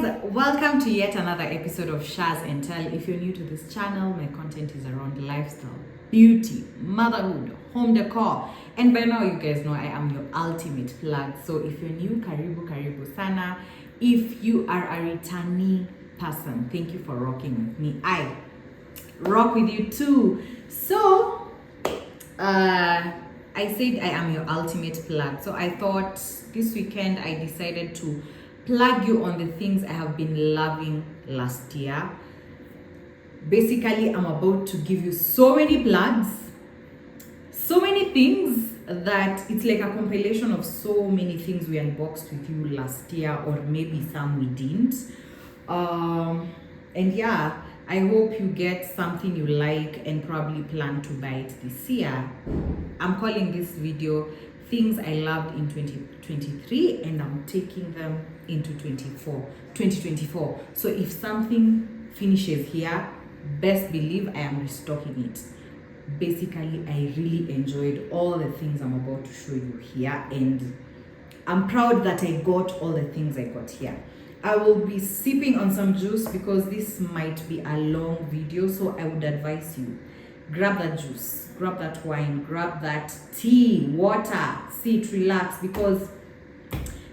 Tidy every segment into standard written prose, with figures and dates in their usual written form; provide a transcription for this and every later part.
guys, welcome to yet another episode of Shaz and Tell. If you're new to this channel, my content is around lifestyle, beauty, motherhood, home decor, and by now you guys know I am your ultimate plug. So if you're new, karibu sana. If you are a returning person, thank you for rocking with me. I rock with you too. So I said I am your ultimate plug. So I thought this weekend I decided to plug you on the things I have been loving last year. Basically, I'm about to give you so many plugs, so many things that it's like a compilation of so many things we unboxed with you last year, or maybe some we didn't. And yeah, I hope you get something you like and probably plan to buy it this year. I'm calling this video Things I Loved in 2023, and I'm taking them into 2024. So if something finishes here, best believe I am restocking it. Basically, I really enjoyed all the things I'm about to show you here, and I'm proud that I got all the things I got here. I will be sipping on some juice because this might be a long video, so I would advise you, grab that juice, grab that wine, grab that tea, water, sit, relax, because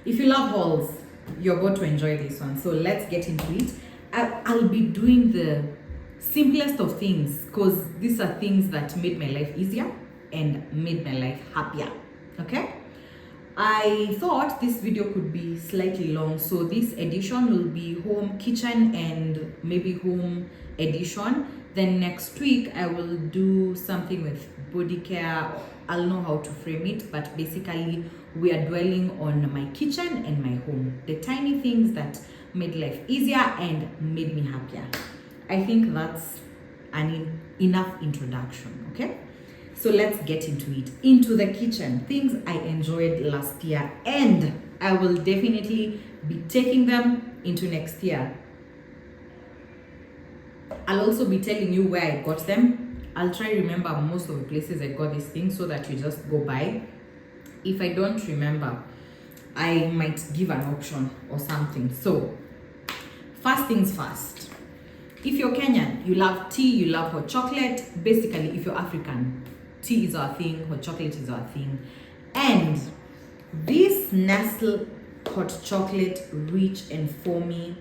if you love hauls, you're about to enjoy this one. So let's get into it. I'll be doing the simplest of things because these are things that made my life easier and made my life happier. Okay, I thought this video could be slightly long, so this edition will be home, kitchen, and maybe home edition. Then next week I will do something with body care. I'll know how to frame it, but basically we are dwelling on my kitchen and my home, the tiny things that made life easier and made me happier. I think that's an enough introduction. Okay, so let's get into it. Into the kitchen, things I enjoyed last year, and I will definitely be taking them into next year. I'll also be telling you where I got them. I'll try to remember most of the places I got these things so that you just go by. If I don't remember, I might give an option or something. So first things first, if you're Kenyan, you love tea, you love hot chocolate. Basically, if you're African, tea is our thing, hot chocolate is our thing. And this Nestle hot chocolate, rich and foamy,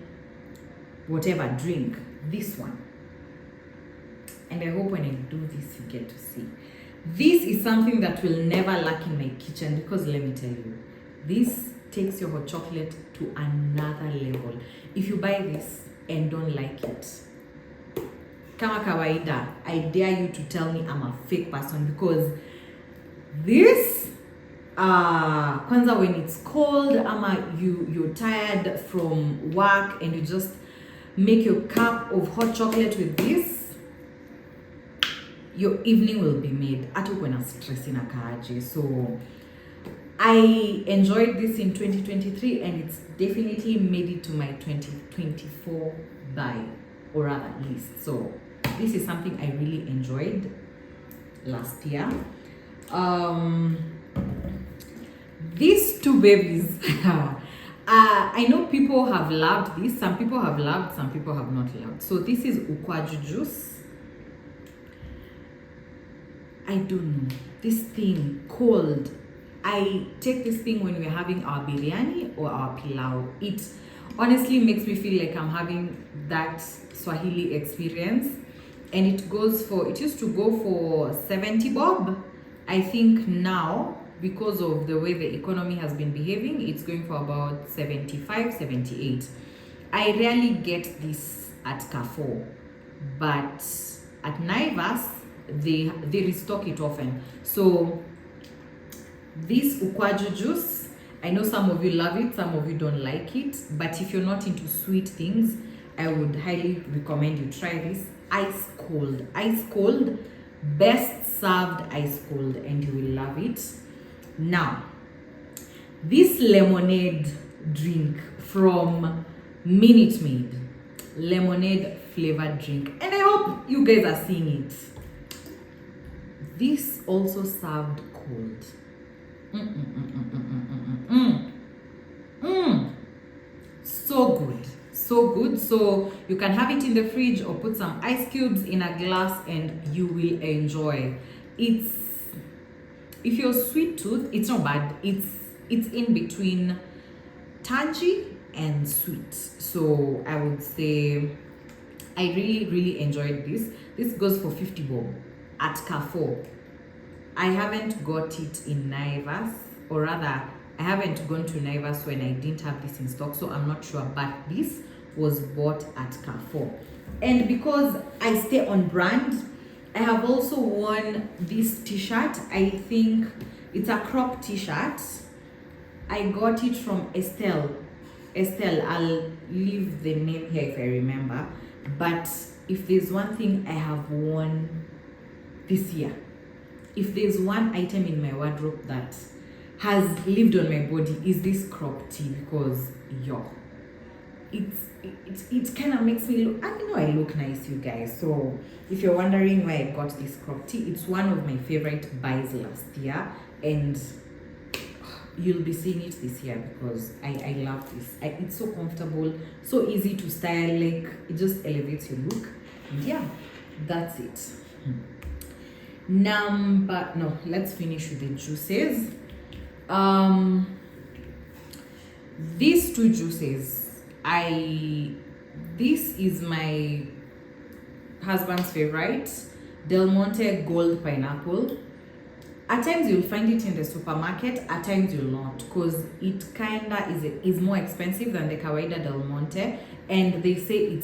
whatever drink, this one. And I hope when I do this, you get to see. This is something that will never lack in my kitchen, because let me tell you, this takes your hot chocolate to another level. If you buy this and don't like it, kama kawaida, I dare you to tell me I'm a fake person, because this kwanza when it's cold, you're tired from work and you just make your cup of hot chocolate with this, your evening will be made. Atu kuna stress na kaji. So I enjoyed this in 2023, and it's definitely made it to my 2024 buy, or rather list. So this is something I really enjoyed last year. These two babies, I know people have loved this. Some people have loved, some people have not loved. So this is ukwaju juice. I don't know, this thing cold. I take this thing when we're having our biryani or our pilau. It honestly makes me feel like I'm having that Swahili experience. And it used to go for 70 bob. I think now, because of the way the economy has been behaving, it's going for about 75, 78. I rarely get this at Carrefour, but at Naivas, they restock it often. So this ukwaju juice, I know some of you love it, some of you don't like it, but if you're not into sweet things, I would highly recommend you try this. Ice cold, best served ice cold, and you will love it. Now, this lemonade drink from Minute Maid, lemonade flavored drink, and I hope you guys are seeing it. This also served cold. So good, so good. So you can have it in the fridge or put some ice cubes in a glass and you will enjoy. It's, if you're sweet tooth, it's not bad. It's in between tangy and sweet. So I would say I really enjoyed this. This goes for 50 bob at Carrefour. I haven't got it in Naivas, or rather I haven't gone to Naivas when I didn't have this in stock, so I'm not sure, but this was bought at Carrefour. And because I stay on brand, I have also worn this t-shirt. I think it's a crop t-shirt. I got it from Estelle. I'll leave the name here if I remember. But if there's one thing I have worn this year, if there's one item in my wardrobe that has lived on my body, is this crop tee, because it kind of makes me look, I know I look nice, you guys. So if you're wondering why I got this crop tee, it's one of my favorite buys last year, and you'll be seeing it this year because I love this. It's so comfortable, so easy to style, like it just elevates your look. And yeah, that's it. Let's finish with the juices. These two juices, this is my husband's favorite, Del Monte Gold Pineapple. At times you'll find it in the supermarket, at times you'll not, because it kinda is more expensive than the Kawaida Del Monte, and they say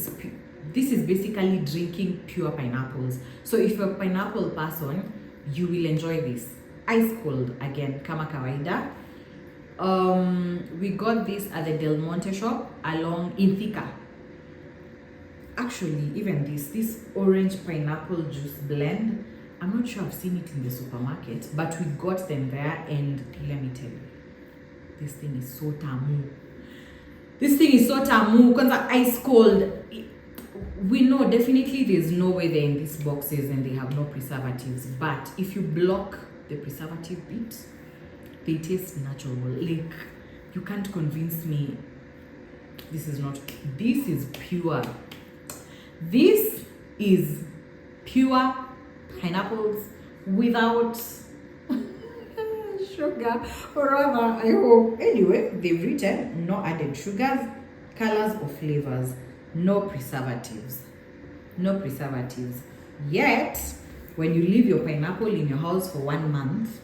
this is basically drinking pure pineapples. So if you're a pineapple person, you will enjoy this. Ice cold, again, kama kawaida. We got this at the Del Monte shop along in Thika. Actually, even this orange pineapple juice blend, I'm not sure I've seen it in the supermarket, but we got them there, and let me tell you, this thing is so tamu. Because ice cold. We know definitely there's no way they're in these boxes and they have no preservatives, but if you block the preservative bit, they taste natural. Like, you can't convince me this is pure. This is pure pineapples without sugar, or rather, I hope. Anyway, they've written no added sugars, colors, or flavors. No preservatives. Yet, when you leave your pineapple in your house for 1 month,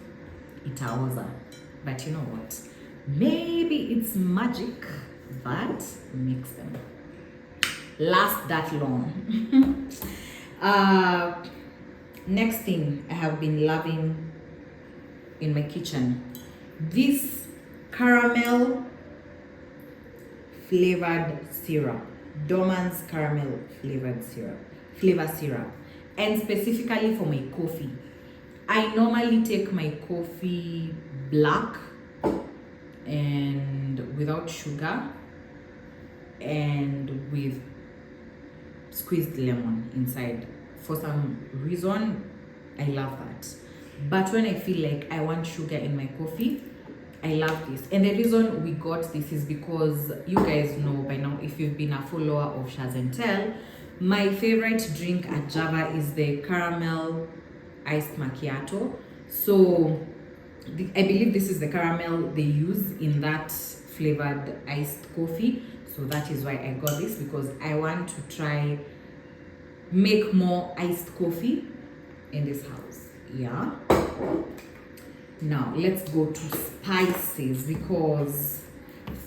it's awesome. But you know what? Maybe it's magic that makes them last that long. Next thing I have been loving in my kitchen, this caramel flavored syrup. Dorman's caramel flavor syrup, and specifically for my coffee. I normally take my coffee black and without sugar and with squeezed lemon inside. For some reason, I love that. But when I feel like I want sugar in my coffee, I love this. And the reason we got this is because you guys know by now, if you've been a follower of Shaz and Tell, my favorite drink at Java is the caramel iced macchiato. So I believe this is the caramel they use in that flavored iced coffee. So that is why I got this, because I want to make more iced coffee in this house. Yeah. Now let's go to spices, because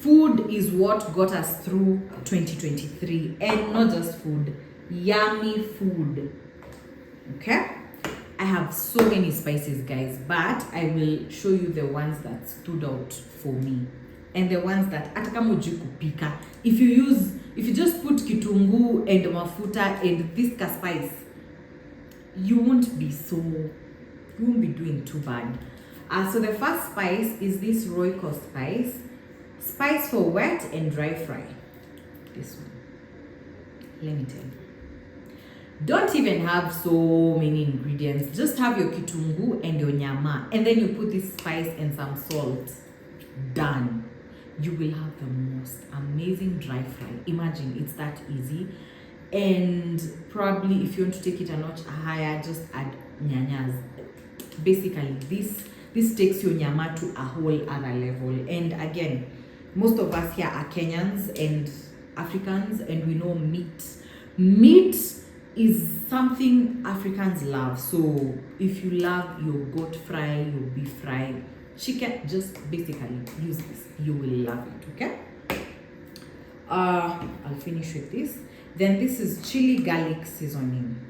food is what got us through 2023, and not just food, yummy food. Okay, I have so many spices, guys, but I will show you the ones that stood out for me, and the ones that atakamuji kupika. If you just put kitungu and mafuta and this spice, you won't be doing too bad. So the first spice is this Royco spice for wet and dry fry. This one, let me tell you, don't even have so many ingredients. Just have your kitungu and your nyama, and then you put this spice and some salt. Done. You will have the most amazing amazing dry fry. Imagine, it's that easy. And probably if you want to take it a notch higher, just add nyanyas. Basically, this takes your nyama to a whole other level. And again, most of us here are Kenyans and Africans, and we know meat is something Africans love. So if you love your goat fry, your beef fry, chicken, just basically use this. You will love it. Okay, I'll finish with this. Then this is chili garlic seasoning.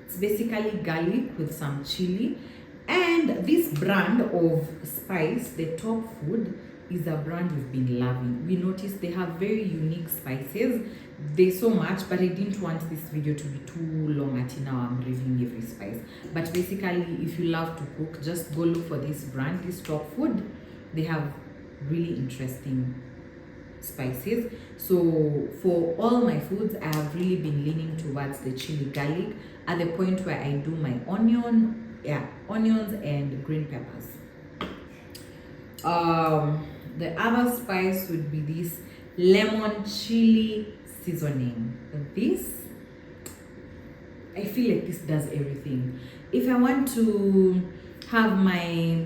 It's basically garlic with some chili. And this brand of spice, the Top Food, is a brand we've been loving. We noticed they have very unique spices. There's so much, but I didn't want this video to be too long until now I'm reviewing every spice. But basically, if you love to cook, just go look for this brand, this Top Food. They have really interesting spices. So for all my foods, I have really been leaning towards the chili garlic at the point where I do my onions and green peppers. The other spice would be this lemon chili seasoning. This, I feel like this does everything. If I want to have my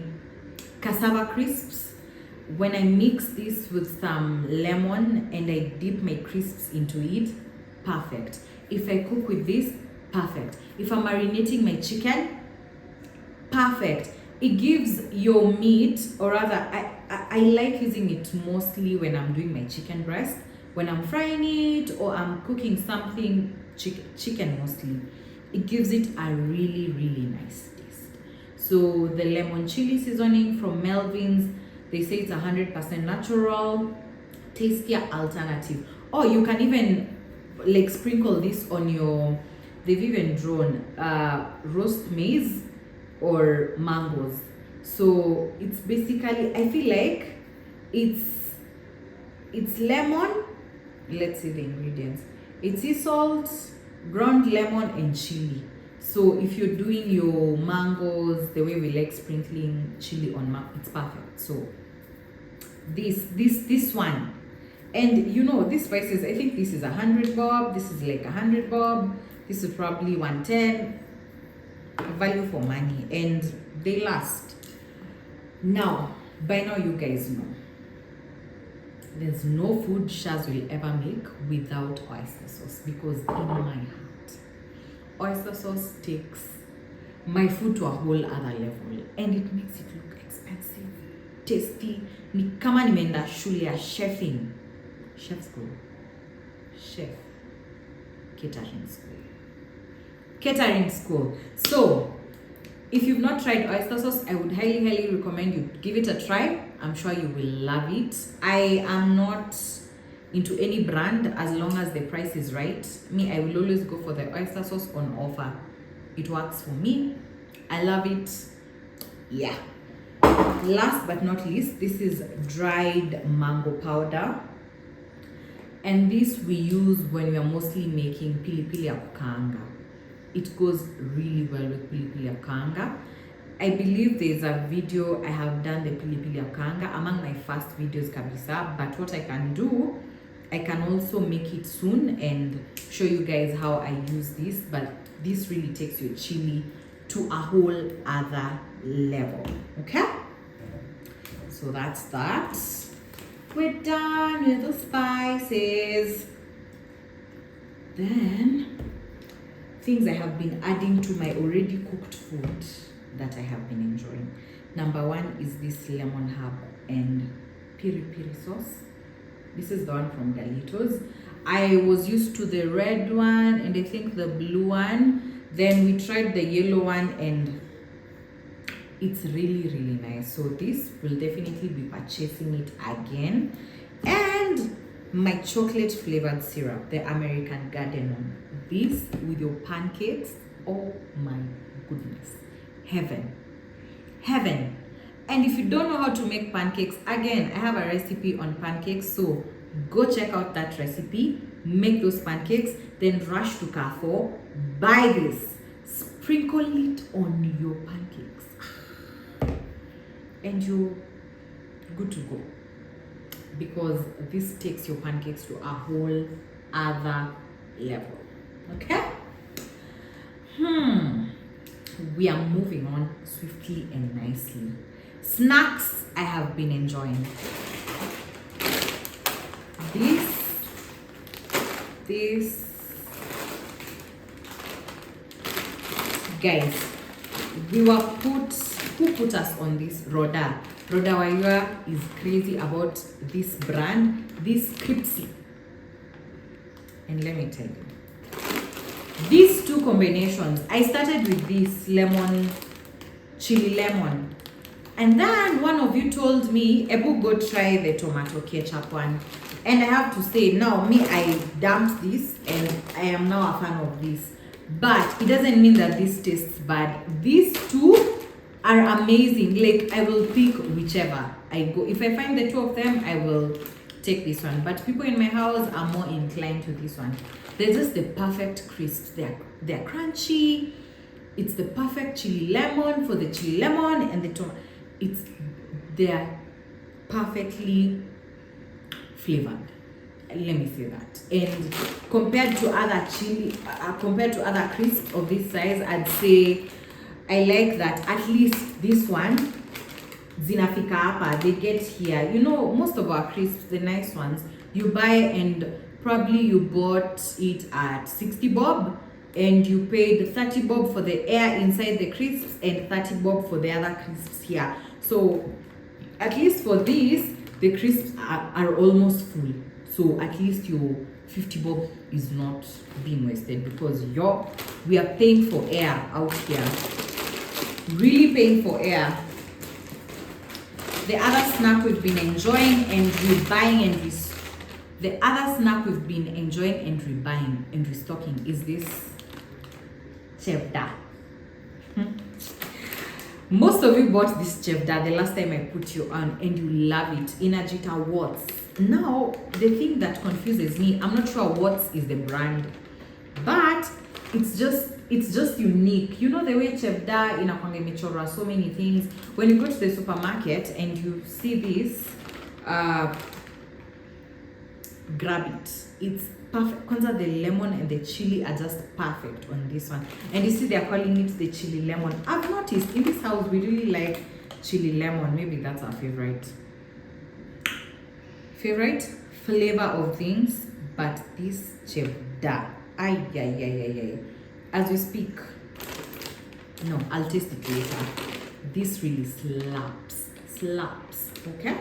cassava crisps, when I mix this with some lemon and I dip my crisps into it, perfect. If I cook with this, perfect. If I'm marinating my chicken, perfect. It gives your meat, or rather, I like using it mostly when I'm doing my chicken breast, when I'm frying it or I'm cooking something, chicken mostly. It gives it a really, really nice taste. So the lemon chili seasoning from Melvin's, they say it's 100% natural, tastier alternative. Or you can even like sprinkle this on your, they've even drawn roast maize or mangoes. So it's basically, I feel like it's lemon. Let's see the ingredients. It's sea salt, ground lemon, and chili. So if you're doing your mangoes the way we like sprinkling chili on it's perfect. So this one, and you know, these spices, I think this is 100 bob, this is like 100 bob, this is probably 110. Value for money, and they last. Now, by now you guys know there's no food Shaz will ever make without oyster sauce, because in my heart, oyster sauce takes my food to a whole other level, and it makes it look expensive, tasty. Ni kama nimeenda shule ya chefing, chef school, chef catering school. So if you've not tried oyster sauce, I would highly recommend you give it a try. I'm sure you will love it. I am not into any brand as long as the price is right. Me, I will always go for the oyster sauce on offer. It works for me. I love it. Yeah. Last but not least, this is dried mango powder. And this we use when we are mostly making pilipili ya kukaanga. It goes really well with pilipili ya kukaanga. I believe there's a video I have done the pilipili ya kukaanga among my first videos kabisa, but what I can do, I can also make it soon and show you guys how I use this. But this really takes your chili to a whole other level. Okay, so that's that. We're done with the spices. Then things I have been adding to my already cooked food that I have been enjoying. Number one is this lemon herb and piri piri sauce. This is the one from Galitos. I was used to the red one and I think the blue one. Then we tried the yellow one and it's really nice. So this will definitely be purchasing it again. And my chocolate flavored syrup, the American Garden one. This with your pancakes, oh my goodness, heaven. And if you don't know how to make pancakes, again, I have a recipe on pancakes, so go check out that recipe, make those pancakes, then rush to Carrefour, buy this, sprinkle it on your pancakes, and you're good to go. because this takes your pancakes to a whole other level. Okay? We are moving on swiftly and nicely. Snacks I have been enjoying. This guys, who put us on this? Rhoda Waiwa is crazy about this brand, this Cripsy. And let me tell you, these two combinations, I started with this chili lemon, and then one of you told me, Ebu, go try the tomato ketchup one. And I have to say, now me, I dumped this and I am now a fan of this. But it doesn't mean that this tastes bad. These two are amazing. Like, I will pick whichever I go. If I find the two of them, I will take this one. But people in my house are more inclined to this one. They're just the perfect crisp. They're crunchy. It's the perfect chili lemon for the chili lemon and the tomato. They're perfectly flavored. Let me say that. And compared to other crisps of this size, I'd say I like that at least this one, zinafika hapa, they get here. You know, most of our crisps, the nice ones, you buy and probably you bought it at 60 bob and you paid 30 bob for the air inside the crisps and 30 bob for the other crisps here. So at least for this, the crisps are almost full. So at least your 50 bob is not being wasted, because we are paying for air out here. Really paying for air. The other snack we've been enjoying and rebuying and the other snack we've been enjoying and rebuying and restocking is this Chevda. Most of you bought this Chevda the last time I put you on and you love it. Inagita Watts. Now, the thing that confuses me, I'm not sure Watts is the brand, but it's just unique. You know the way Chevda inakwanga imechorwa so many things. When you go to the supermarket and you see this, grab it. It's perfect. Kwanza the lemon and the chili are just perfect on this one. And you see they're calling it the chili lemon. I've noticed in this house we really like chili lemon. Maybe that's our favorite flavor of things. But this Chevda, as we speak, no, I'll taste it later. This really slaps, okay?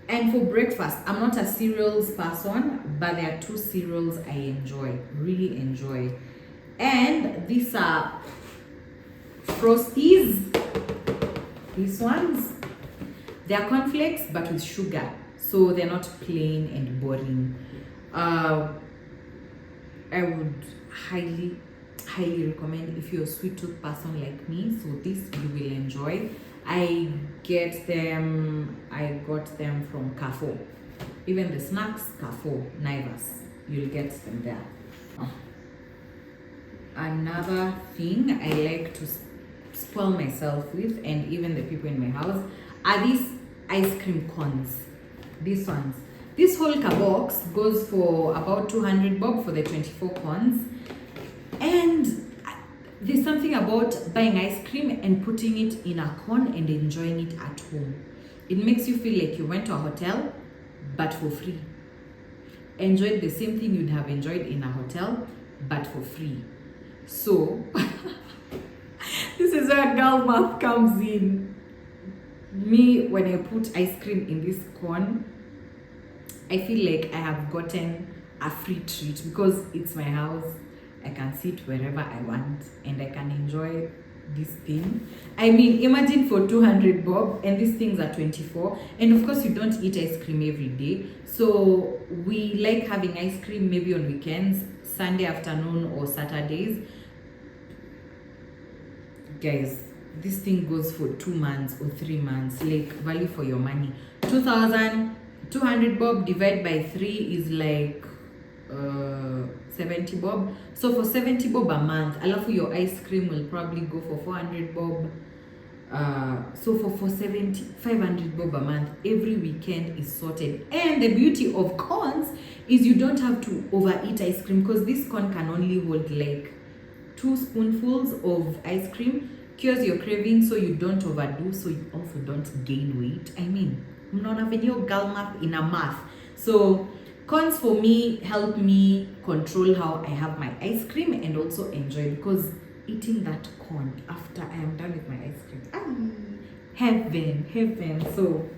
And for breakfast, I'm not a cereals person, but there are two cereals I really enjoy. And these are Frosties. These ones, they are cornflakes but with sugar, so they're not plain and boring. I would highly recommend if you're a sweet tooth person like me, so this you will enjoy. I got them from Carrefour. Even the snacks, Carrefour, Naivas, you'll get them there. Another thing I like to spoil myself with, and even the people in my house, are these ice cream cones. These ones. This whole box goes for about 200 bob for the 24 cones. And there's something about buying ice cream and putting it in a cone and enjoying it at home. It makes you feel like you went to a hotel, but for free. Enjoyed the same thing you'd have enjoyed in a hotel, but for free. So, this is where girl math comes in. Me, when I put ice cream in this cone, I feel like I have gotten a free treat because it's my house. I can sit wherever I want and I can enjoy this thing. I mean, imagine for 200 bob and these things are 24. And of course, you don't eat ice cream every day. So we like having ice cream maybe on weekends, Sunday afternoon or Saturdays. Guys, this thing goes for 2 months or 3 months, like value for your money. 2,200 bob divided by 3 is like 70 bob. So for 70 bob a month, alafu your ice cream will probably go for 400 bob. So for 500 bob a month, every weekend is sorted. And the beauty of cones is you don't have to overeat ice cream, because this cone can only hold like 2 spoonfuls of ice cream. Cures your craving, so you don't overdo, so you also don't gain weight. I mean, mnaona venye girl math in a math. So cons for me help me control how I have my ice cream and also enjoy, because eating that corn after I am done with my ice cream, heaven. So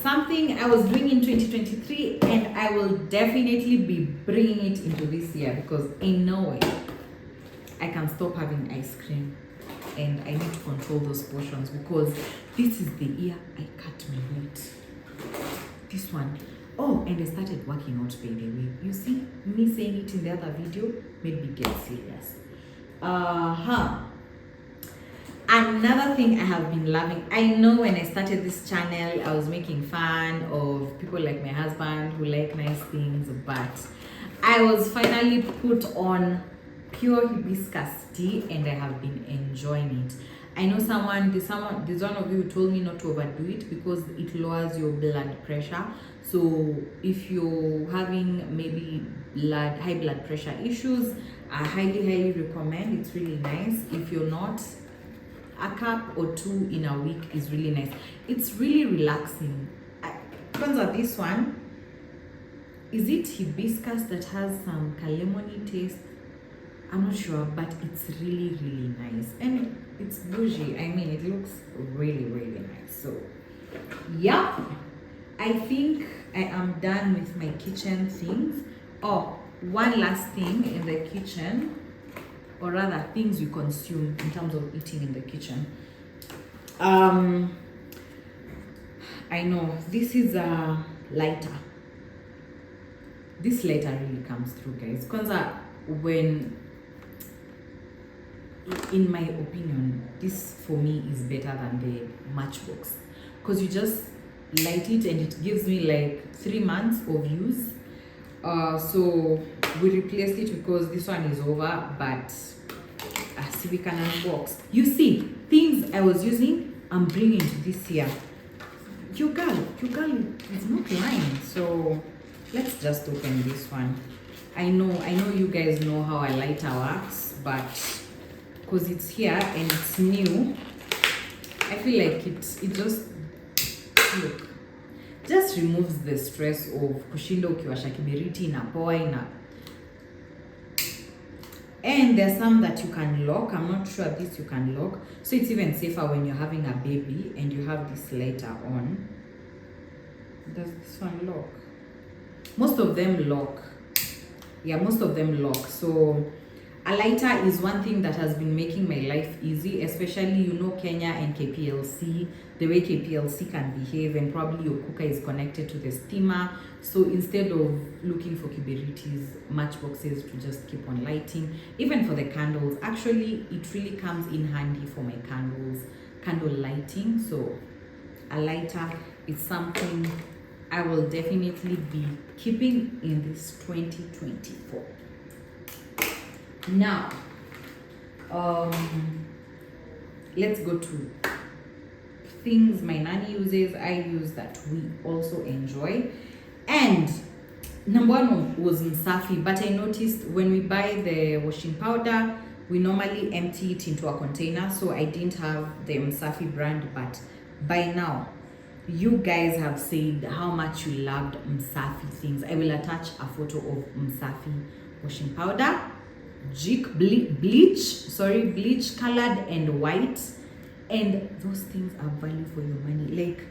something I was doing in 2023, and I will definitely be bringing it into this year, because in no way I can stop having ice cream, and I need to control those portions, because this is the year I cut my weight. This one. Oh, and I started working out, by the way. You see, me saying it in the other video made me get serious. Another thing I have been loving. I know when I started this channel, I was making fun of people like my husband who like nice things, but I was finally put on pure hibiscus tea, and I have been enjoying it. I know there's one of you who told me not to overdo it, because it lowers your blood pressure. So if you're having maybe high blood pressure issues, I highly recommend. It's really nice. If you're not, a cup or 2 in a week is really nice. It's really relaxing. Kwanza, this one, is it hibiscus that has some lemony taste? I'm not sure, but it's really nice, and it's bougie. I mean, it looks really nice. So yeah, I think I am done with my kitchen things. Oh, one last thing in the kitchen, or rather things you consume in terms of eating in the kitchen. I know this is a lighter. This lighter really comes through, guys. Kwanza, in my opinion, this for me is better than the Matchbox, because you just light it and it gives me like 3 months of use. So we replaced it because this one is over, but see, we can unbox. You see, things I was using, I'm bringing to this year. Your girl is not lying. So let's just open this one. I know you guys know how a lighter works, but because it's here and it's new, I feel like it just removes the stress of kushinda ukiwasha kiberiti na poa ina. And there's some that you can lock. I'm not sure this you can lock, so it's even safer when you're having a baby and you have this lighter on. Does this one lock? Most of them lock. Yeah, most of them lock. So a lighter is one thing that has been making my life easy, especially, Kenya and KPLC, the way KPLC can behave, and probably your cooker is connected to the steamer. So instead of looking for kiberitis, matchboxes to just keep on lighting, even for the candles, actually it really comes in handy for my candle lighting. So a lighter is something I will definitely be keeping in this 2024. Now, let's go to things my nanny uses, I use, that we also enjoy. And number one was Msafi, but I noticed when we buy the washing powder, we normally empty it into a container. So I didn't have the Msafi brand, but by now, you guys have said how much you loved Msafi things. I will attach a photo of Msafi washing powder. Bleach colored and white, and those things are value for your money. Like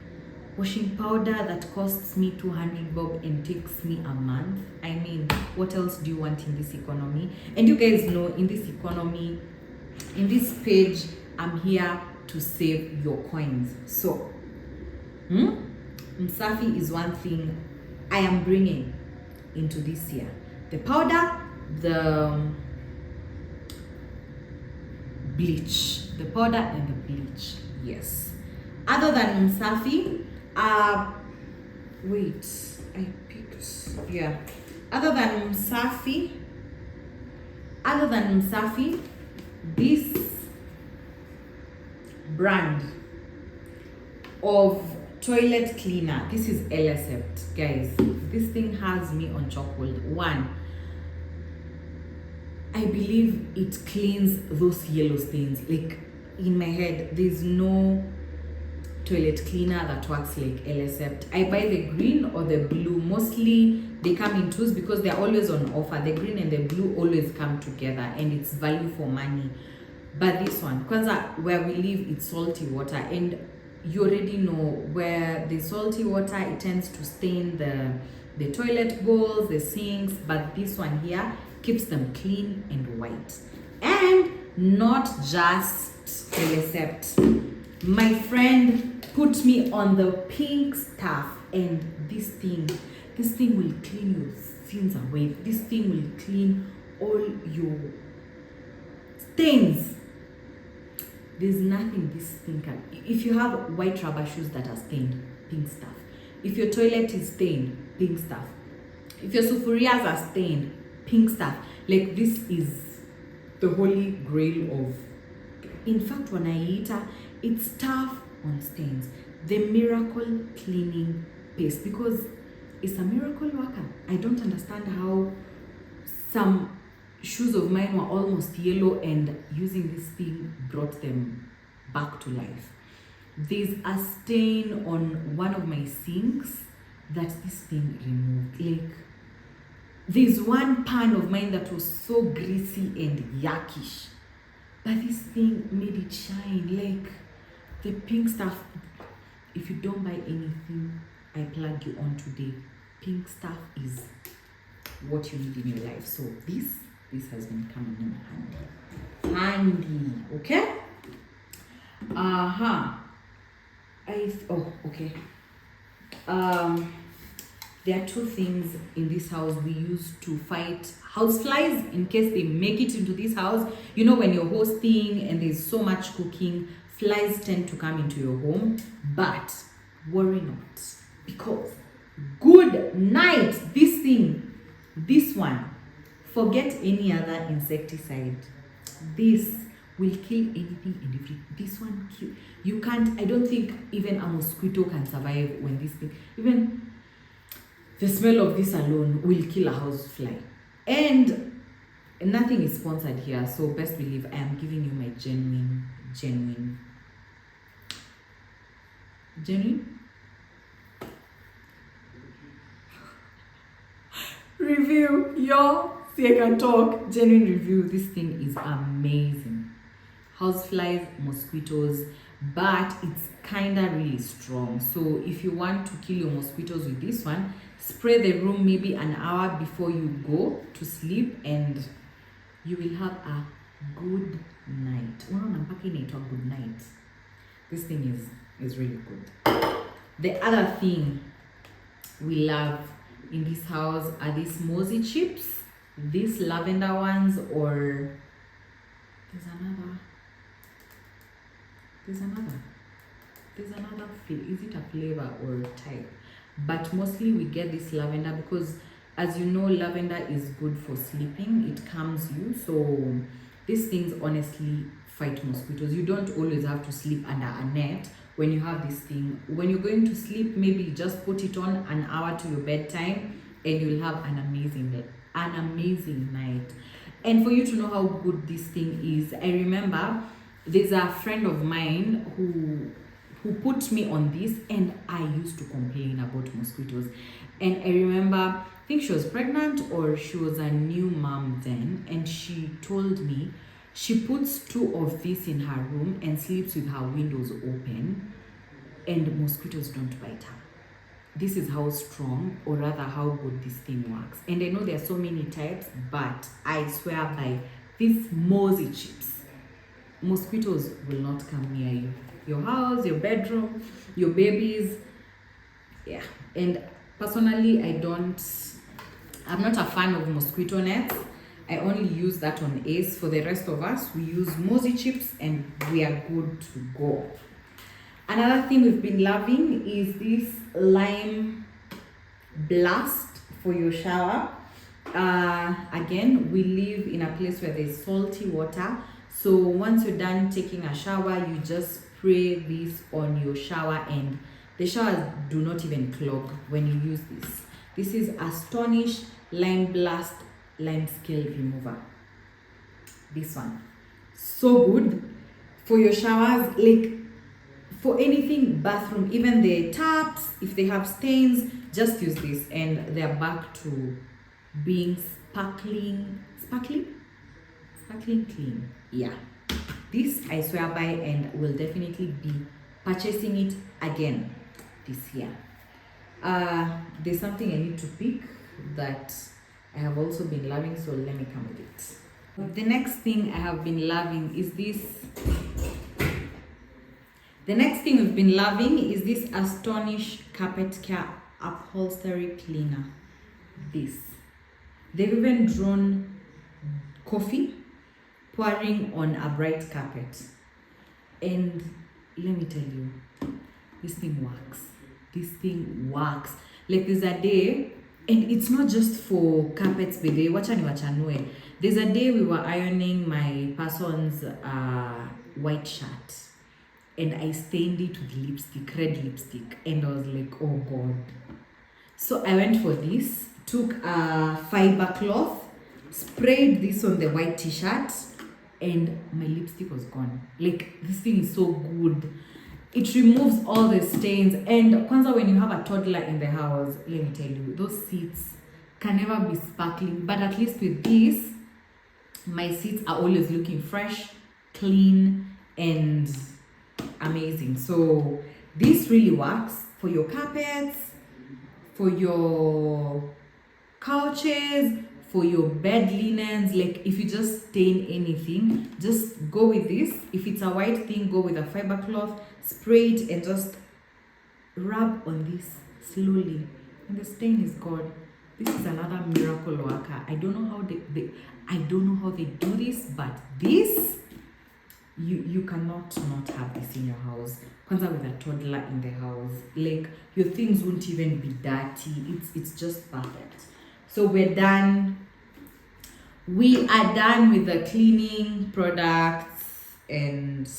washing powder that costs me 200 bob and takes me a month. I mean, what else do you want in this economy? And you guys know, in this economy, in this page, I'm here to save your coins. So Msafi is one thing I am bringing into this year. The powder, the bleach, the powder and the bleach, yes. Other than Msafi, other than Msafi, this brand of toilet cleaner. This is Elacept, guys. This thing has me on chokehold. One, I believe it cleans those yellow stains. Like, in my head, there's no toilet cleaner that works like Elacept. I buy the green or the blue. Mostly they come in twos because they're always on offer. The green and the blue always come together, and it's value for money. But this one, kwanza, where we live, it's salty water, and you already know where the salty water, it tends to stain the toilet bowls, the sinks. But this one here keeps them clean and white. And not just Elacept. My friend put me on the pink stuff, and this thing will clean your sins away. This thing will clean all your stains. There's nothing this thing can. If you have white rubber shoes that are stained, pink stuff. If your toilet is stained, pink stuff. If your sufurias are stained, pink stuff. Like, this is the holy grail of. In fact, when I eat it, it's tough on stains. The miracle cleaning paste, because it's a miracle worker. I don't understand how some shoes of mine were almost yellow, and using this thing brought them back to life. There's a stain on one of my sinks that this thing removed. Like, there's one pan of mine that was so greasy and yuckish, but this thing made it shine. Like, the pink stuff, if you don't buy anything I plug you on today, pink stuff is what you need in your life. So this has been coming in handy. Okay? Okay. There are two things in this house we use to fight house flies in case they make it into this house. You know, when you're hosting and there's so much cooking, flies tend to come into your home. But worry not, because good night, this one, forget any other insecticide. This will kill anything and everything. This one kill. You can't, I don't think even a mosquito can survive when this thing, even the smell of this alone will kill a house fly. And nothing is sponsored here, so best believe I am giving you my genuine review. Yo, see, I can talk. Genuine review. This thing is amazing. Houseflies, mosquitoes, but it's kinda really strong. So if you want to kill your mosquitoes with this one, spray the room maybe an hour before you go to sleep, and you will have a good night. Good night. This thing is really good. The other thing we love in this house are these Mosey chips, these lavender ones, or there's another is it a flavor or a type? But mostly we get this lavender because, as you know, lavender is good for sleeping. It calms you. So these things honestly fight mosquitoes. You don't always have to sleep under a net when you have this thing. When you're going to sleep, maybe just put it on an hour to your bedtime, and you'll have an amazing night. And for you to know how good this thing is, I remember there's a friend of mine who put me on this, and I used to complain about mosquitoes. And I remember, I think she was pregnant or she was a new mom then, and she told me she puts 2 of this in her room and sleeps with her windows open, and mosquitoes don't bite her. This is how strong, or rather how good this thing works. And I know there are so many types, but I swear by these Mosey chips, mosquitoes will not come near you. Your house, your bedroom, your babies. Yeah. And personally, I'm not a fan of mosquito nets. I only use that on Ace. For the rest of us, we use Mosey chips, and we are good to go. Another thing we've been loving is this lime blast for your shower. Again, we live in a place where there's salty water. So once you're done taking a shower, you just spray this on your shower, and the showers do not even clog when you use this. This is Astonish Lime Blast Lime Scale Remover. This one, so good for your showers, like for anything, bathroom, even the taps, if they have stains, just use this and they're back to being sparkling clean. Yeah, this I swear by, and will definitely be purchasing it again this year. There's something I need to pick that I have also been loving, so let me come with it. The next thing I have been loving is this. The next thing we've been loving is this Astonish Carpet Care Upholstery Cleaner. This. They've even drawn coffee pouring on a bright carpet. And let me tell you, this thing works. This thing works. Like there's a day, and it's not just for carpets, but wachanue. There's a day we were ironing my person's white shirt, and I stained it with lipstick, red lipstick, and I was like, oh God. So I went for this, took a fiber cloth, sprayed this on the white t-shirt, and my lipstick was gone. Like, this thing is so good. It removes all the stains. And kwanza, when you have a toddler in the house, let me tell you, those seats can never be sparkling. But at least with this, my seats are always looking fresh, clean, and amazing. So this really works for your carpets, for your couches, for your bed linens. Like if you just stain anything, just go with this. If it's a white thing, go with a fiber cloth, spray it and just rub on this slowly, and the stain is gone. This is another miracle worker. I don't know how they do this, but this, you cannot not have this in your house. Kwanza with a toddler in the house, like your things won't even be dirty. It's just perfect. So we're done. We are done with the cleaning products, and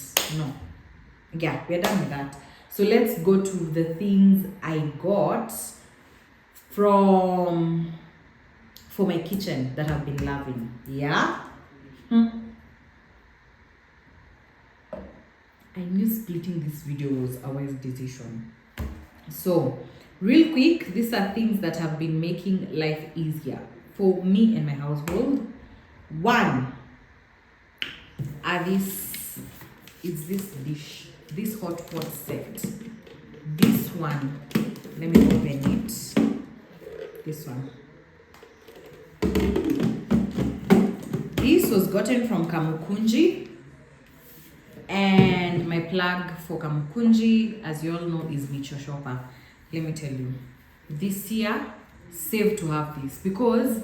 we're done with that. So let's go to the things I got for my kitchen that I've been loving. Yeah. I knew splitting this video was a wise decision. So, real quick, these are things that have been making life easier for me and my household. One is this dish, this hot pot set. This one, let me open it. This one. This was gotten from Kamukunji. And my plug for Kamukunji, as you all know, is Micho Shopper. Let me tell you, this year, save to have this, because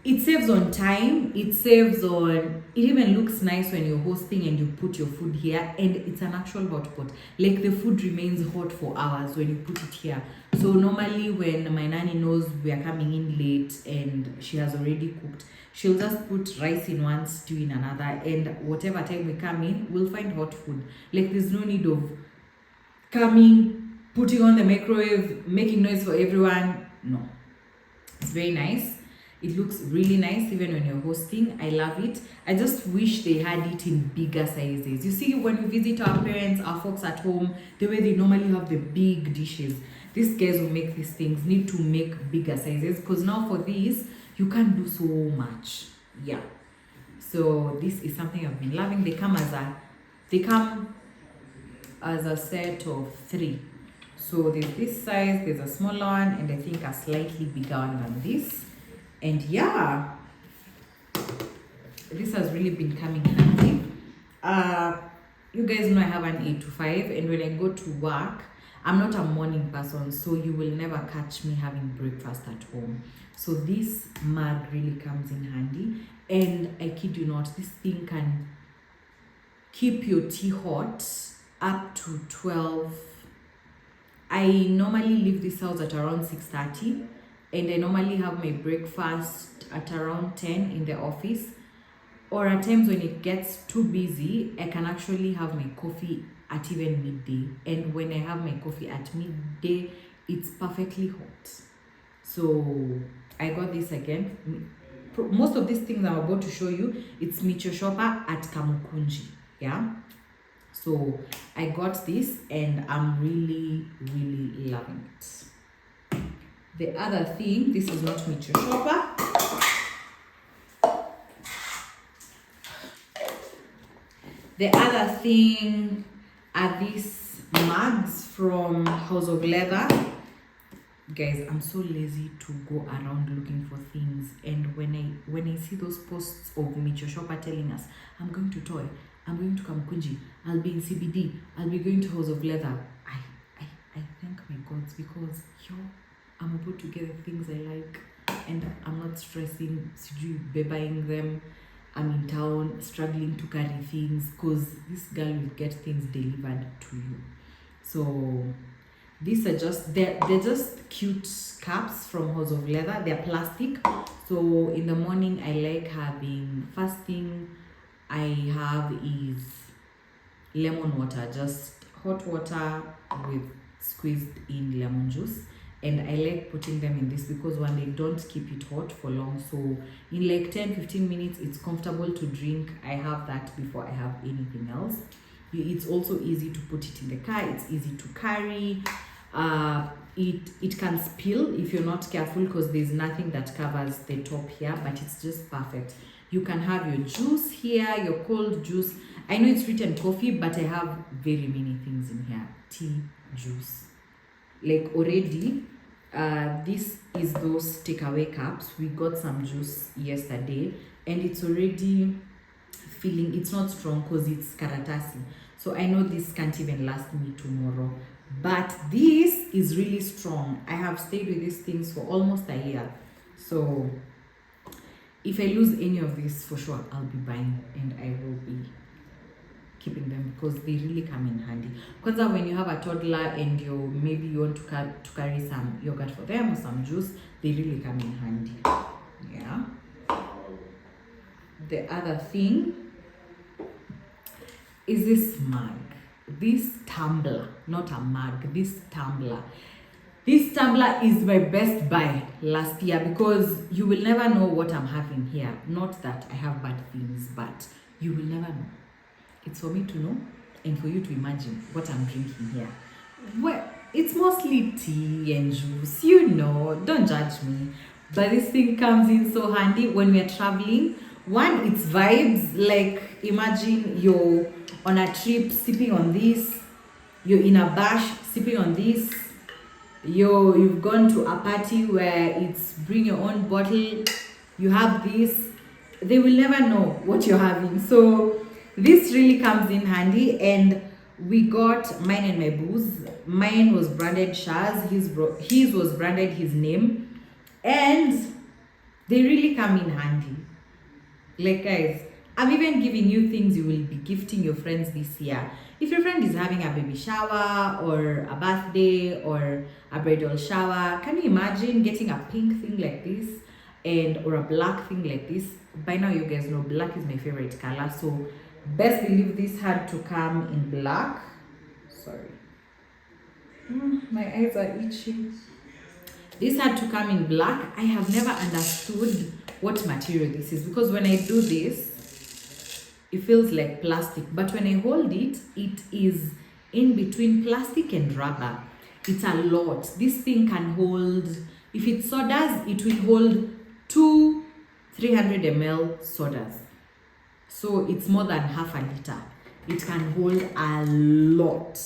it saves on time, it even looks nice when you're hosting and you put your food here, and it's an actual hot pot. Like the food remains hot for hours when you put it here. So normally when my nanny knows we are coming in late and she has already cooked, she'll just put rice in one, stew in another, and whatever time we come in, we'll find hot food. Like there's no need of coming, putting on the microwave, making noise for everyone. No. It's very nice. It looks really nice even when you're hosting. I love it. I just wish they had it in bigger sizes. You see, when we visit our parents, our folks at home, the way they normally have the big dishes, these guys who make these things need to make bigger sizes, because now for this, you can't do so much. Yeah. So this is something I've been loving. They come as a set of 3. So there's this size, there's a smaller one, and I think a slightly bigger one than this. And yeah, this has really been coming handy. You guys know I have an 8 to 5, and when I go to work, I'm not a morning person, so you will never catch me having breakfast at home. So this mug really comes in handy, and I kid you not, this thing can keep your tea hot up to 12. I normally leave this house at around 6:30, and I normally have my breakfast at around 10 in the office. or at times when it gets too busy, I can actually have my coffee at even midday. And when I have my coffee at midday, it's perfectly hot. So I got this again. Most of these things I'm about to show you, it's Micho Shopper at Kamukunji. Yeah. So I got this and I'm really, really loving it. The other thing, this is not Micho Shopper. The other thing are these mugs from House of Leather. Guys, I'm so lazy to go around looking for things, and when I see those posts of Micho Shopper telling us, I'm going to Toy, I'm going to Kamukunji, I'll be in CBD, I'll be going to House of Leather, I thank my gods, because I'm about to get the things I like and I'm not stressing buying them. I'm in town struggling to carry things because this girl will get things delivered to you. So these are they're just cute caps from House of Leather. They're plastic. So in the morning I like having, first thing I have is lemon water, just hot water with squeezed in lemon juice. And I like putting them in this because one, they don't keep it hot for long. So in like 10-15 minutes, it's comfortable to drink. I have that before I have anything else. It's also easy to put it in the car. It's easy to carry. It can spill if you're not careful because there's nothing that covers the top here, but it's just perfect. You can have your juice here, your cold juice. I know it's written coffee, but I have very many things in here. Tea, juice. Like already, this is those takeaway cups. We got some juice yesterday and it's already feeling, it's not strong because it's karatasi. So I know this can't even last me tomorrow. But this is really strong. I have stayed with these things for almost a year. So if I lose any of this, for sure, I'll be buying and I will be keeping them because they really come in handy. Because when you have a toddler and maybe you want to carry some yogurt for them or some juice, they really come in handy. Yeah. The other thing is this mug, this tumbler, not a mug, this tumbler. This tumbler is my best buy last year because you will never know what I'm having here. Not that I have bad things, but you will never know. It's for me to know and for you to imagine what I'm drinking here. Well, it's mostly tea and juice, don't judge me. But this thing comes in so handy when we're traveling. One, it's vibes. Like imagine you're on a trip sipping on this. You're in a bash sipping on this. You've gone to a party where it's bring your own bottle. You have this. They will never know what you're having. So this really comes in handy, and we got mine and my booze. Mine was branded Shaz, his was branded his name, and they really come in handy. Like guys, I'm even giving you things you will be gifting your friends this year. If your friend is having a baby shower or a birthday or a bridal shower, can you imagine getting a pink thing like this or a black thing like this? By now you guys know black is my favorite color, so best believe this had to come in black. Sorry. My eyes are itching. This had to come in black. I have never understood what material this is because when I do this, it feels like plastic. But when I hold it, it is in between plastic and rubber. It's a lot. This thing can hold, if it's sodas, it will hold 2 300 ml sodas. So it's more than half a liter. It can hold a lot.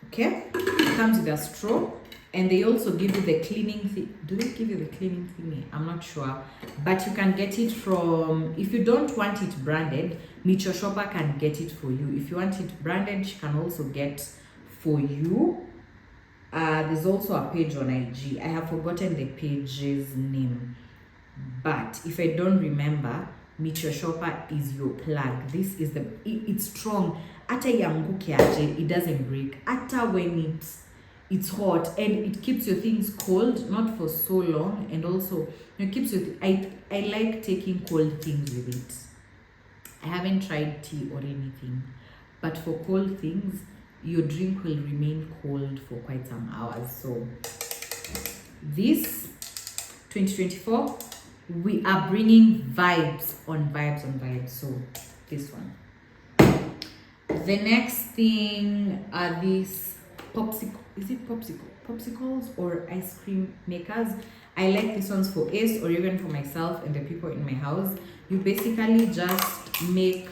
Okay? It comes with a straw. And they also give you the cleaning thing. Do they give you the cleaning thingy? I'm not sure. But you can get it from, if you don't want it branded, Micho Shopper can get it for you. If you want it branded, she can also get for you. There's also a page on IG. I have forgotten the page's name. But if I don't remember, Micho Shopper is your plug. This is it's strong. Ata yanguke aje, it doesn't break. Ata when it's hot and it keeps your things cold, not for so long, and also it keeps your I like taking cold things with it. I haven't tried tea or anything, but for cold things, your drink will remain cold for quite some hours. So this 2024, we are bringing vibes on vibes on vibes. So this one. The next thing are these popsicle. Is it popsicles or ice cream makers? I like these ones for Ace or even for myself and the people in my house. You basically just make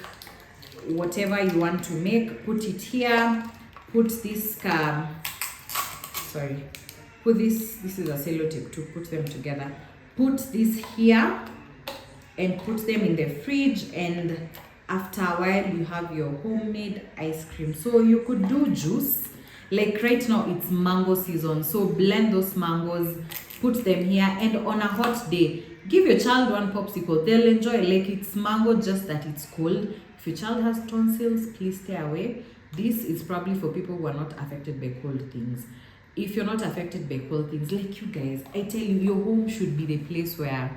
whatever you want to make, put it here, put this put this is a sellotape to put them together. Put this here and put them in the fridge, and after a while you have your homemade ice cream. So you could do juice. Like right now it's mango season, so blend those mangoes, put them here, and on a hot day, give your child one popsicle. They'll enjoy. Like, it's mango, just that it's cold. If your child has tonsils, please stay away. This is probably for people who are not affected by cold things. If you're not affected by cold things, like you guys, I tell you, your home should be the place where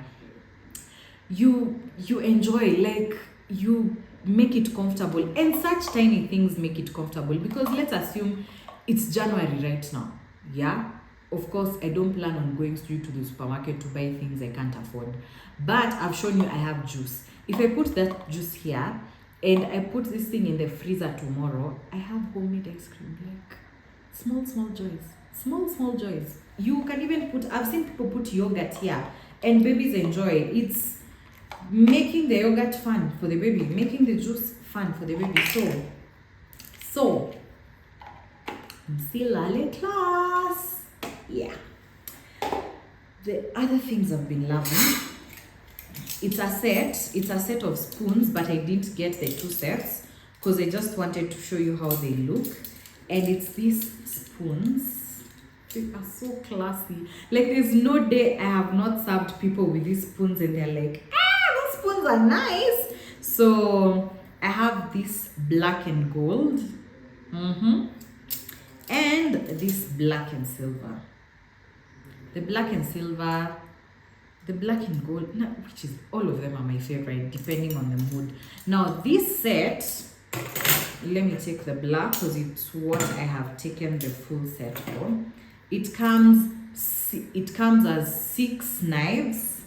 you enjoy, like, you make it comfortable, and such tiny things make it comfortable. Because let's assume it's January right now, yeah. Of course, I don't plan on going straight to the supermarket to buy things I can't afford. But I've shown you I have juice. If I put that juice here and I put this thing in the freezer tomorrow, I have homemade ice cream. Like, small joys. Small joys. You can even put, I've seen people put yogurt here and babies enjoy. It's making the yogurt fun for the baby, making the juice fun for the baby. So, Silale class. Yeah. The other things I've been loving, it's a set of spoons, but I didn't get the 2 sets because I just wanted to show you how they look. And it's these spoons. They are so classy. Like, there's no day I have not served people with these spoons and they're like, those spoons are nice. So I have this black and gold, and this black and silver. The black and silver, the black and gold, which is, all of them are my favorite depending on the mood. Now this set, let me take the black because it's what I have taken the full set for. It comes as 6 knives,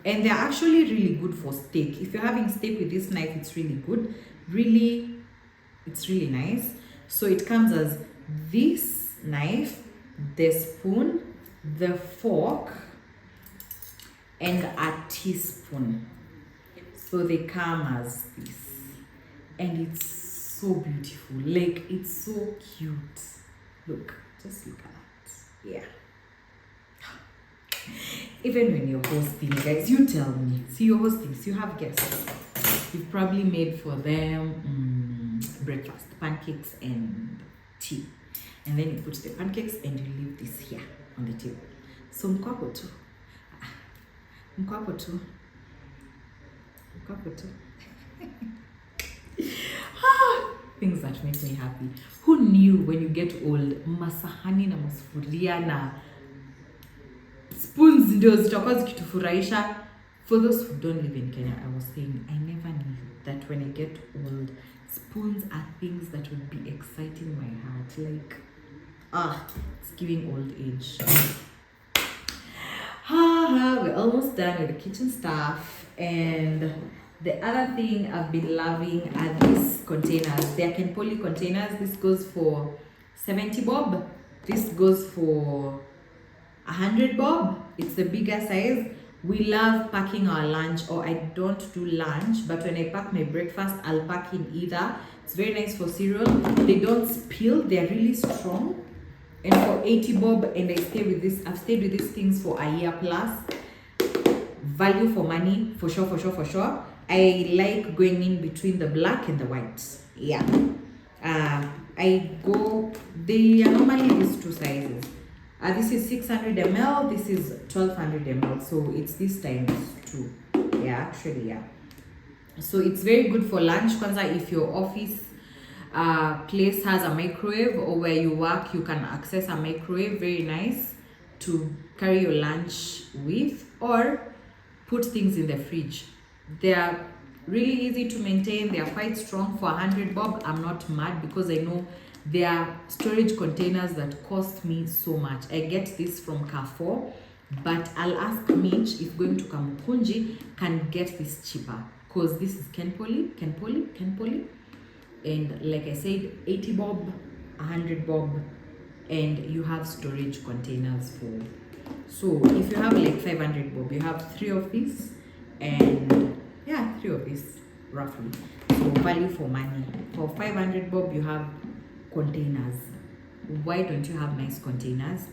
and they're actually really good for steak. If you're having steak with this knife, it's really good. Really, it's really nice. So it comes as this knife, the spoon, the fork, and a teaspoon. So they come as this, and it's so beautiful. Like, it's so cute. Look, just look at that. Yeah. Even when you're hosting, guys, you tell me. See, you're hosting, so you have guests. You've probably made for them breakfast, pancakes and tea. And then you put the pancakes and you leave this here on the table. So mkwapo tu. Things that make me happy. Who knew when you get old, masahani na masufuria na spoons ndio zitakuwa zikitufurahisha? For those who don't live in Kenya, I was saying, I never knew that when I get old, spoons are things that would be exciting my heart. Like, it's giving old age. We're almost done with the kitchen stuff. And the other thing I've been loving are these containers. They are Ken Poly containers. This goes for 70 bob. This goes for 100 bob. It's the bigger size. We love packing our lunch, or I don't do lunch, but when I pack my breakfast, I'll pack in either. It's very nice for cereal. They don't spill. They're really strong. And for 80 bob, and I stay with this. I've stayed with these things for a year plus. Value for money, for sure. I like going in between the black and the white. Yeah. They are normally these 2 sizes. This is 600 ml, this is 1200 ml. So it's this times 2. Yeah, actually, yeah. So it's very good for lunch. Kwanza, if your office place has a microwave, or where you work, you can access a microwave. Very nice to carry your lunch with, or put things in the fridge. They are really easy to maintain. They are quite strong. For 100 bob, I'm not mad because I know there are storage containers that cost me so much. I get this from Carrefour, but I'll ask Mitch if going to Kamukunji can get this cheaper, because this is Kenpoly, and like I said, 80 bob, 100 bob, and you have storage containers for. So if you have like 500 bob, you have 3 of these, and yeah, 3 of these roughly. So value for money. For 500 bob, you have containers. Why don't you have nice containers?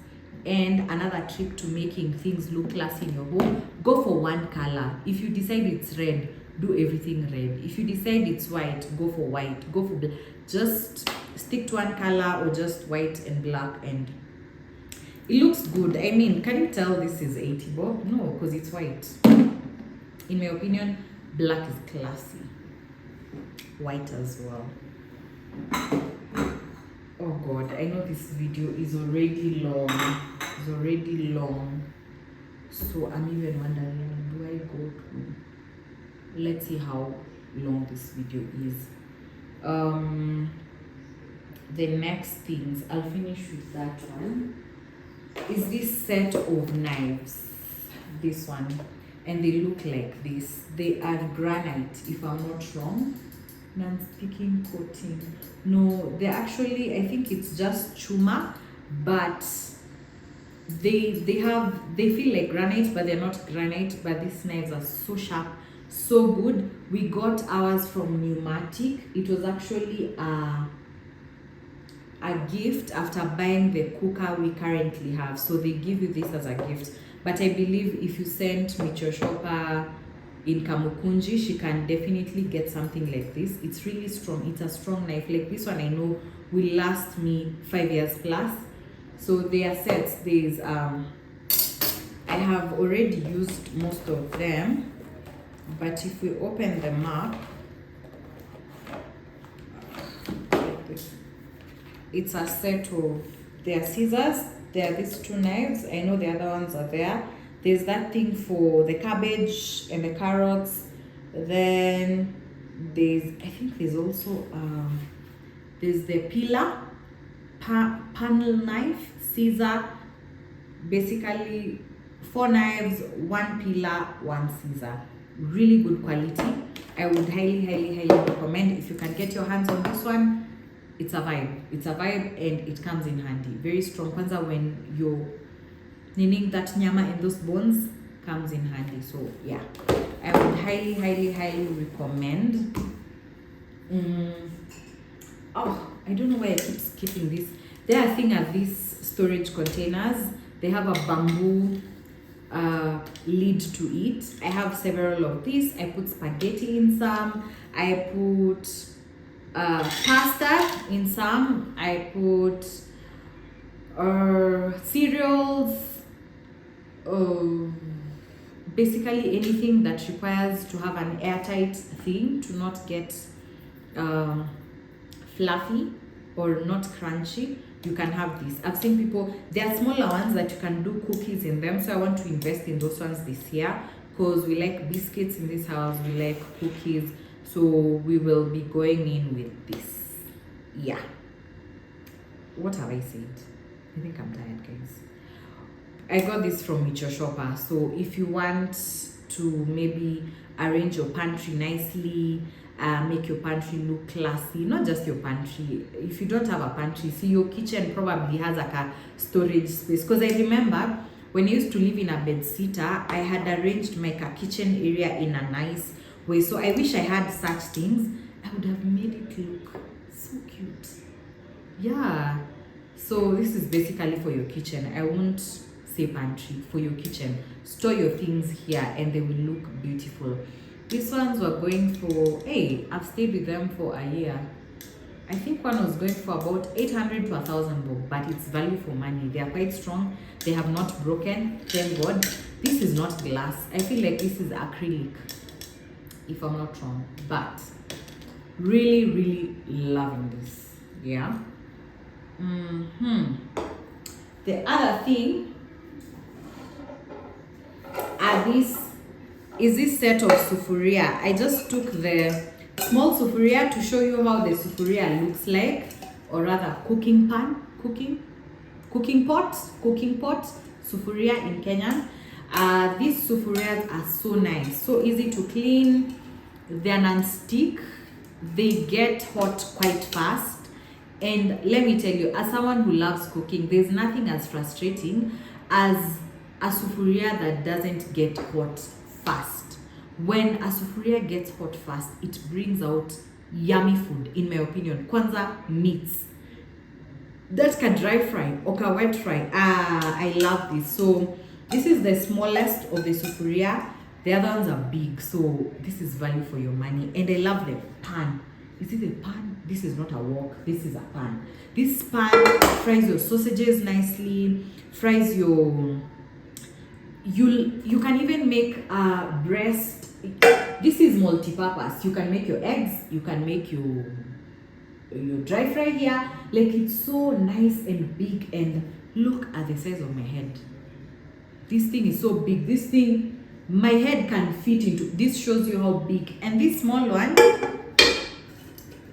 And another trick to making things look classy in your home, go for one color. If you decide it's red, do everything red. If you decide it's white, go for white. Go for black. Just stick to one color, or just white and black, and it looks good. I mean, can you tell this is 80 bob? No, because it's white. In my opinion, black is classy. White as well. Oh god, I know this video is already long. It's already long. So I'm even wondering, do I go to... Let's see how long this video is. The next things, I'll finish with that one, is this set of knives. This one. And they look like this. They are granite, if I'm not wrong. Non-sticking coating. No, they're actually, I think it's just chuma, but they feel like granite, but they're not granite. But these knives are so sharp, so good. We got ours from Pneumatic. It was actually a gift after buying the cooker we currently have. So they give you this as a gift. But I believe if you send Micho Shopper in Kamukunji, she can definitely get something like this. It's really strong. It's a strong knife. Like this one, I know will last me 5 years plus. So they are sets. There's I have already used most of them, but if we open them up, like this, it's a set of, there are scissors, there are these 2 knives. I know the other ones are there. There's that thing for the cabbage and the carrots. Then there's, I think there's also there's the peeler, panel knife, scissor. Basically 4 knives, 1 peeler, 1 scissor. Really good quality. I would highly recommend. If you can get your hands on this one, it's a vibe. It's a vibe, and it comes in handy. Very strong. Kwanza when you're needing that nyama and those bones, comes in handy. So yeah, I would highly recommend. Oh, I don't know why I keep skipping this. The other thing are these storage containers. They have a bamboo lid to it. I have several of these. I put spaghetti in some. I put pasta in some. I put cereals. Basically anything that requires to have an airtight thing to not get fluffy or not crunchy, you can have this. I've seen people, there are smaller ones that you can do cookies in them, so I want to invest in those ones this year, because we like biscuits in this house, we like cookies, so we will be going in with this. Yeah, what have I said? I think I'm tired, guys. I got this from Micho Shopper. So if you want to maybe arrange your pantry nicely, make your pantry look classy, not just your pantry. If you don't have a pantry, see, your kitchen probably has like a storage space. Because I remember when I used to live in a bedsitter, I had arranged my kitchen area in a nice way. So I wish I had such things. I would have made it look so cute. Yeah. So this is basically for your kitchen. I won't say pantry, for your kitchen. Store your things here and they will look beautiful. These ones were going for, hey, I've stayed with them for a year. I think one was going for about 800 to 1,000 bob, but it's value for money. They are quite strong. They have not broken, thank God. This is not glass. I feel like this is acrylic, if I'm not wrong. But really loving this. Yeah. The other thing are these is this set of sufuria. I just took the small sufuria to show you how the sufuria looks like, or rather cooking pot, sufuria in Kenyan. These sufurias are so nice, so easy to clean. They're non-stick, they get hot quite fast, and let me tell you, as someone who loves cooking, there's nothing as frustrating as a sufuria that doesn't get hot fast. When a sufuria gets hot fast, it brings out yummy food, in my opinion. Kwanza, meats. That can dry fry or can wet fry. I love this. So this is the smallest of the sufuria. The other ones are big, so this is value for your money. And I love the pan. Is it a pan? This is not a wok, this is a pan. This pan fries your sausages nicely, fries your, you can even make a breast. This is multi-purpose. You can make your eggs, you can make your dry fry here. Like, it's so nice and big, and look at the size of my head. This thing is so big. This thing, my head can fit into. This shows you how big. And this small one,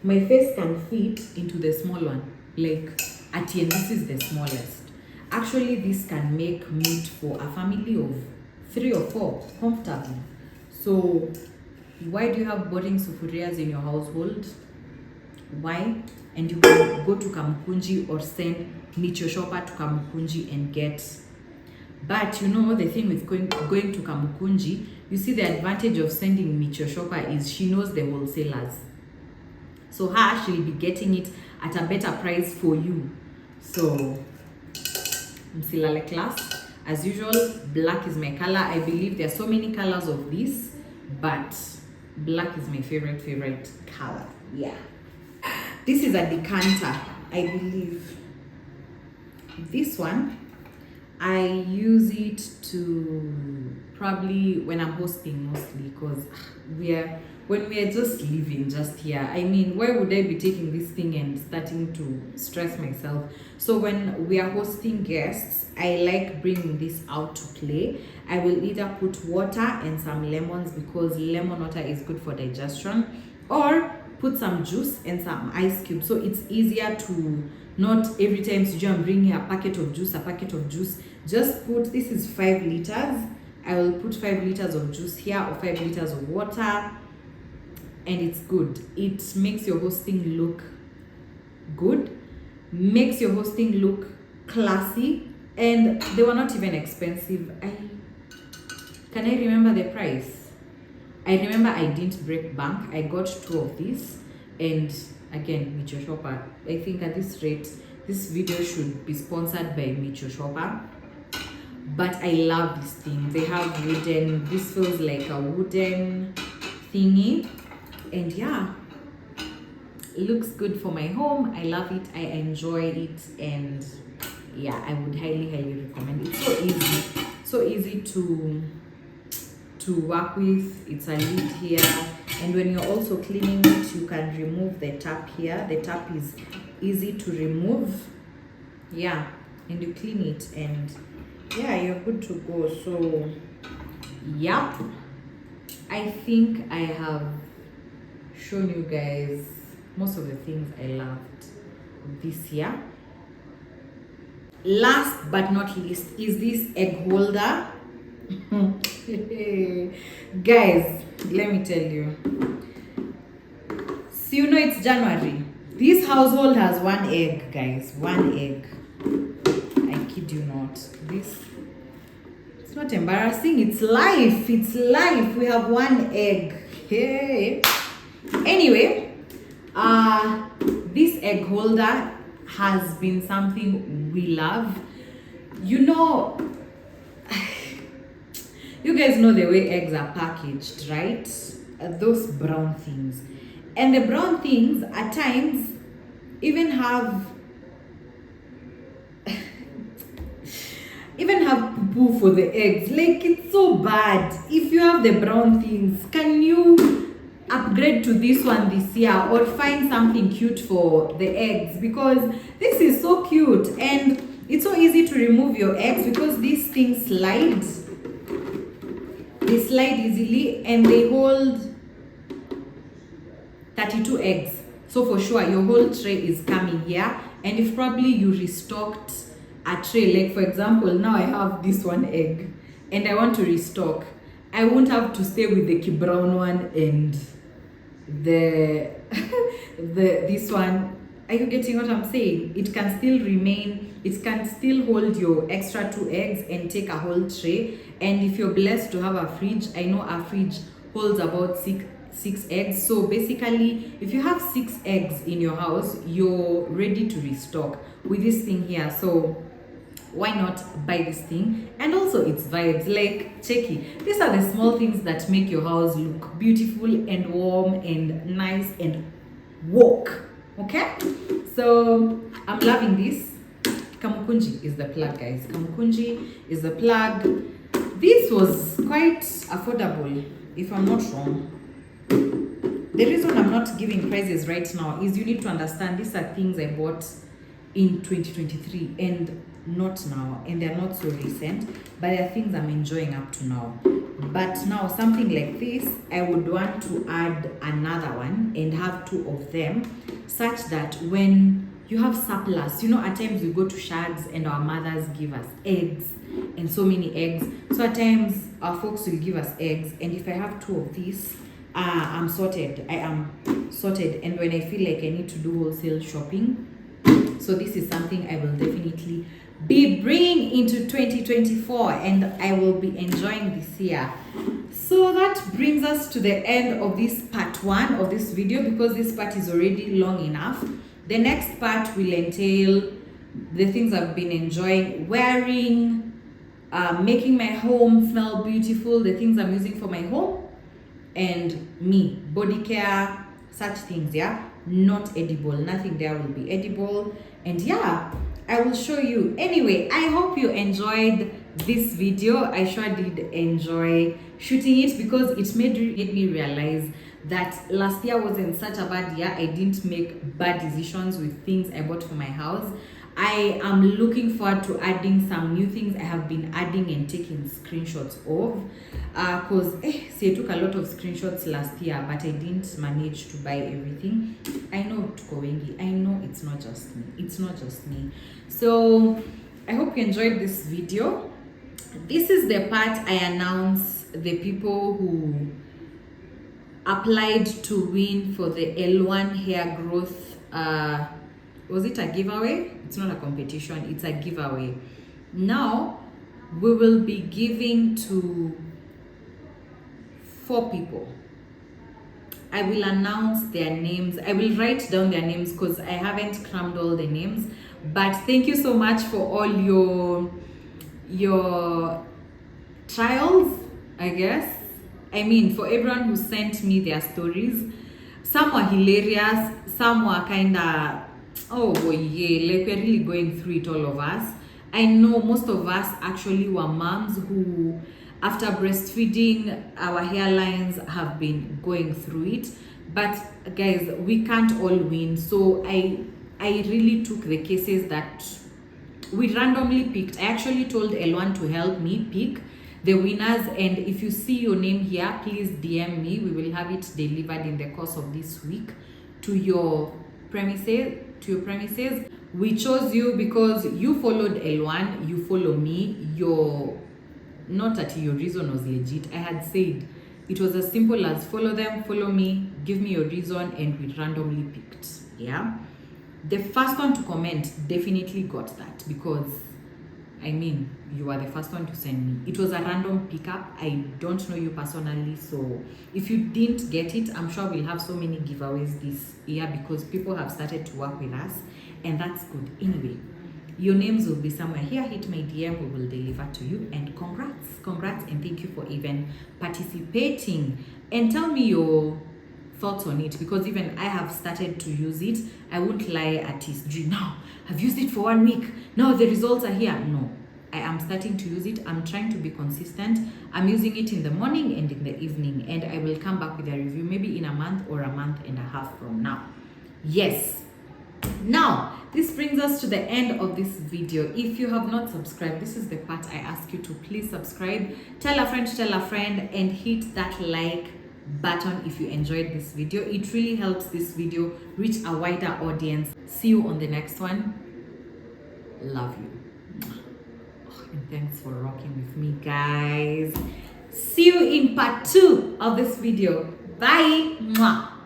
my face can fit into the small one. Like, at the end, this is the smallest. Actually, this can make meat for a family of 3 or 4 comfortably. So why do you have boarding sufurias in your household? Why? And you can go to Kamukunji or send Meet Your Shopper to Kamukunji and get. But you know, the thing with going to Kamukunji, you see, the advantage of sending Meet Your Shopper is she knows the wholesalers. So she'll be getting it at a better price for you. So Msilale class, as usual, black is my color. I believe there are so many colors of this, but black is my favorite color. Yeah. This is a decanter, I believe. This one, I use it to probably when I'm hosting mostly, because when we are just living just here. I mean, why would I be taking this thing and starting to stress myself? So when we are hosting guests, I like bringing this out to play. I will either put water and some lemons, because lemon water is good for digestion, or put some juice and some ice cubes, so it's easier to not every time I'm bringing a packet of juice. Just put, this is 5 liters. I will put 5 liters of juice here, or 5 liters of water, and it's good. It makes your hosting look good, makes your hosting look classy, and they were not even expensive. Can I remember the price? I remember I didn't break bank. I got 2 of these, and again, Meet Your Shopper. I think at this rate, this video should be sponsored by Meet Your Shopper. But I love this thing. They have wooden, this feels like a wooden thingy, and yeah, it looks good for my home. I love it, I enjoy it, and yeah, I would highly recommend it. So easy to work with. It's a lid here, and when you're also cleaning it, you can remove the tap here. The tap is easy to remove, yeah, and you clean it, and yeah, you're good to go. So yep, I think I have shown you guys most of the things I loved this year. Last but not least is this egg holder. Guys, let me tell you, so you know it's January. This household has 1 egg, guys. 1 egg. I kid you not. This, it's not embarrassing, it's life. It's life. We have 1 egg. Hey. Anyway, this egg holder has been something we love. You know, you guys know the way eggs are packaged, right? Those brown things. And the brown things at times even have poo for the eggs. Like, it's so bad. If you have the brown things, can you upgrade to this one this year, or find something cute for the eggs? Because this is so cute, and it's so easy to remove your eggs because this thing slides. They slide easily and they hold 32 eggs. So for sure, your whole tray is coming here. And if probably you restocked a tray, like for example, now I have this one egg and I want to restock, I won't have to stay with the key brown one and the this one. Are you getting what I'm saying? It can still remain, it can still hold your extra 2 eggs and take a whole tray. And if you're blessed to have a fridge, I know a fridge holds about six eggs. So basically, if you have 6 eggs in your house, you're ready to restock with this thing here. So why not buy this thing? And also it's vibes, like checky. These are the small things that make your house look beautiful and warm and nice and woke. Okay, so I'm loving this. Kamukunji is the plug, guys. Kamukunji is the plug. This was quite affordable, if I'm not wrong. The reason I'm not giving prices right now is you need to understand these are things I bought in 2023 and not now, and they're not so recent, but they're things I'm enjoying up to now. But now something like this, I would want to add another one and have 2 of them, such that when you have surplus, you know, at times we go to shads and our mothers give us eggs and so many eggs. So at times our folks will give us eggs, and if I have 2 of these, I'm sorted. I am sorted. And when I feel like I need to do wholesale shopping, so this is something I will definitely be bringing into 2024, and I will be enjoying this year. So that brings us to the end of this part 1 of this video, because this part is already long enough. The next part will entail the things I've been enjoying wearing, making my home smell beautiful, the things I'm using for my home, and me, body care, such things. Yeah, not edible, nothing there will be edible. And yeah, I will show you. Anyway, I hope you enjoyed this video. I sure did enjoy shooting it, because it made me realize that last year wasn't such a bad year. I didn't make bad decisions with things I bought for my house. I am looking forward to adding some new things I have been adding and taking screenshots of, because I took a lot of screenshots last year, but I didn't manage to buy everything. I know tuko wengi. I know it's not just me. It's not just me. So I hope you enjoyed this video. This is the part I announce the people who applied to win for the L1 hair growth. Was it a giveaway? It's not a competition, it's a giveaway. Now we will be giving to 4 people. I will announce their names. I will write down their names because I haven't crammed all the names. But thank you so much for all your trials, I guess. I mean, for everyone who sent me their stories. Some were hilarious, some were kind of, oh boy, yeah, like we're really going through it, all of us. I know most of us actually were moms who, after breastfeeding, our hairlines have been going through it. But guys, we can't all win. So I really took the cases that we randomly picked. I actually told L1 to help me pick the winners, and if you see your name here, please DM me. We will have it delivered in the course of this week to your premises. We chose you because you followed L1, you follow me. Not that your reason was legit. I had said it was as simple as follow them, follow me, give me your reason, and we randomly picked. Yeah, the first one to comment definitely got that, because I mean, you are the first one to send me. It was a random pickup. I don't know you personally, so if you didn't get it, I'm sure we'll have so many giveaways this year because people have started to work with us, and that's good. Anyway, your names will be somewhere here. Hit my DM, we will deliver to you, and congrats, and thank you for even participating. And tell me your thoughts on it, because even I have started to use it. I won't lie at TSG now. I've used it for 1 week. Now the results are here. No, I am starting to use it. I'm trying to be consistent. I'm using it in the morning and in the evening, and I will come back with a review maybe in a month or a month and a half from now. Yes, Now, this brings us to the end of this video. If you have not subscribed, this is the part I ask you to please subscribe, tell a friend, and hit that like button if you enjoyed this video. It really helps this video reach a wider audience. See you on the next one. Love you. And thanks for rocking with me, guys. See you in part 2 of this video. Bye. Mwah.